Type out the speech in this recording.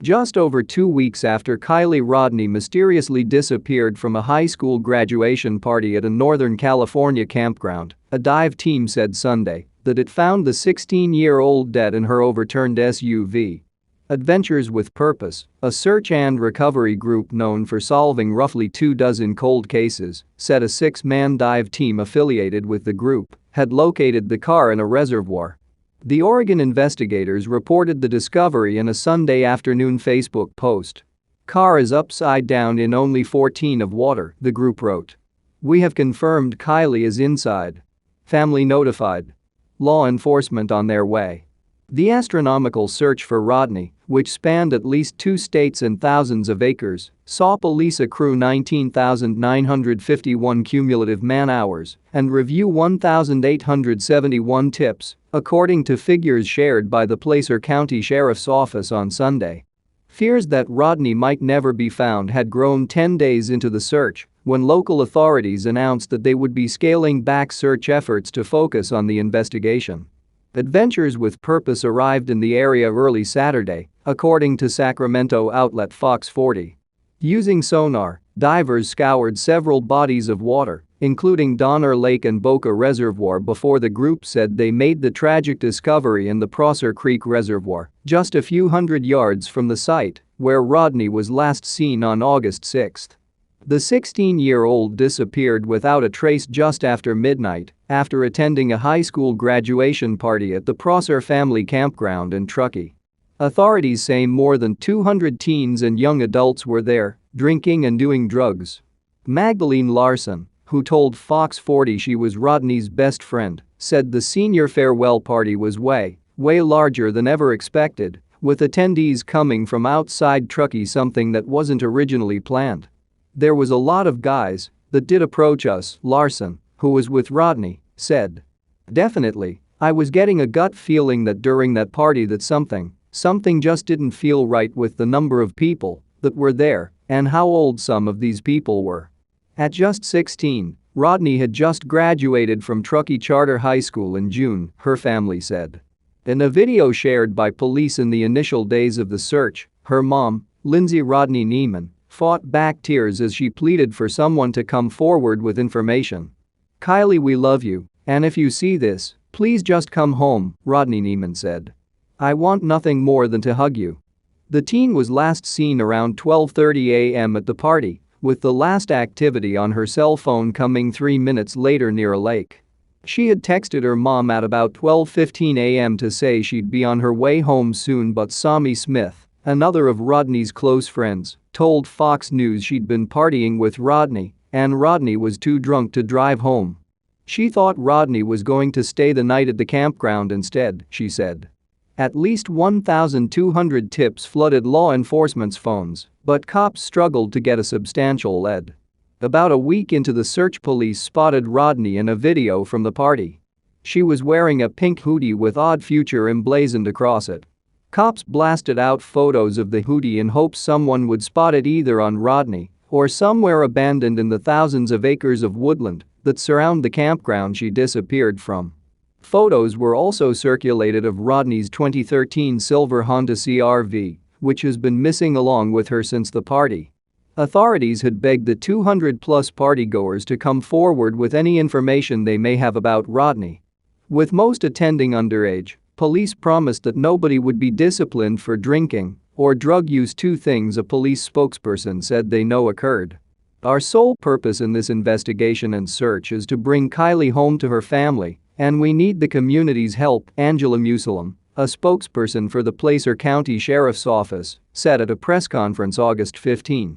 Just over 2 weeks after Keely Rodney mysteriously disappeared from a high school graduation party at a Northern California campground, a dive team said Sunday that it found the 16-year-old dead in her overturned SUV. Adventures with Purpose, a search and recovery group known for solving roughly 24 cold cases, said a 6-man dive team affiliated with the group had located the car in a reservoir. The Oregon investigators reported the discovery in a Sunday afternoon Facebook post. "Car is upside down in only 14 of water," the group wrote. "We have confirmed Keely is inside. Family notified. Law enforcement on their way." The astronomical search for Rodney, which spanned at least 2 states and thousands of acres, saw police accrue 19,951 cumulative man-hours and review 1,871 tips, according to figures shared by the Placer County Sheriff's Office on Sunday. Fears that Rodney might never be found had grown 10 days into the search when local authorities announced that they would be scaling back search efforts to focus on the investigation. Adventures with Purpose arrived in the area early Saturday, according to Sacramento outlet Fox 40. Using sonar, divers scoured several bodies of water, including Donner Lake and Boca Reservoir, before the group said they made the tragic discovery in the Prosser Creek Reservoir, just a few hundred yards from the site where Rodney was last seen on August 6. The 16-year-old disappeared without a trace just after midnight after attending a high school graduation party at the Prosser family campground in Truckee. Authorities say more than 200 teens and young adults were there, drinking and doing drugs. Magdalene Larson, who told Fox 40 she was Rodney's best friend, said the senior farewell party was way larger than ever expected, with attendees coming from outside Truckee, something that wasn't originally planned. "There was a lot of guys that did approach us," Larson, who was with Rodney, said. "Definitely, I was getting a gut feeling that during that party that something just didn't feel right with the number of people that were there and how old some of these people were." At just 16, Rodney had just graduated from Truckee Charter High School in June, her family said. In a video shared by police in the initial days of the search, her mom, Lindsay Rodney Neiman, fought back tears as she pleaded for someone to come forward with information. "Keely, we love you, and if you see this, please just come home," Rodney Neiman said. "I want nothing more than to hug you." The teen was last seen around 12:30 a.m. at the party, with the last activity on her cell phone coming 3 minutes later near a lake. She had texted her mom at about 12:15 a.m. to say she'd be on her way home soon, but Sammy Smith, another of Rodney's close friends, told Fox News she'd been partying with Rodney and Rodney was too drunk to drive home. She thought Rodney was going to stay the night at the campground instead, she said. At least 1,200 tips flooded law enforcement's phones, but cops struggled to get a substantial lead. About a week into the search, police spotted Rodney in a video from the party. She was wearing a pink hoodie with "Odd Future" emblazoned across it. Cops blasted out photos of the hoodie in hopes someone would spot it either on Rodney or somewhere abandoned in the thousands of acres of woodland that surround the campground she disappeared from. Photos were also circulated of Rodney's 2013 silver Honda CR-V, which has been missing along with her since the party. Authorities had begged the 200-plus partygoers to come forward with any information they may have about Rodney. With most attending underage, police promised that nobody would be disciplined for drinking or drug use, 2 things a police spokesperson said they know occurred. "Our sole purpose in this investigation and search is to bring Keely home to her family, and we need the community's help," Angela Musalem, a spokesperson for the Placer County Sheriff's Office, said at a press conference August 15.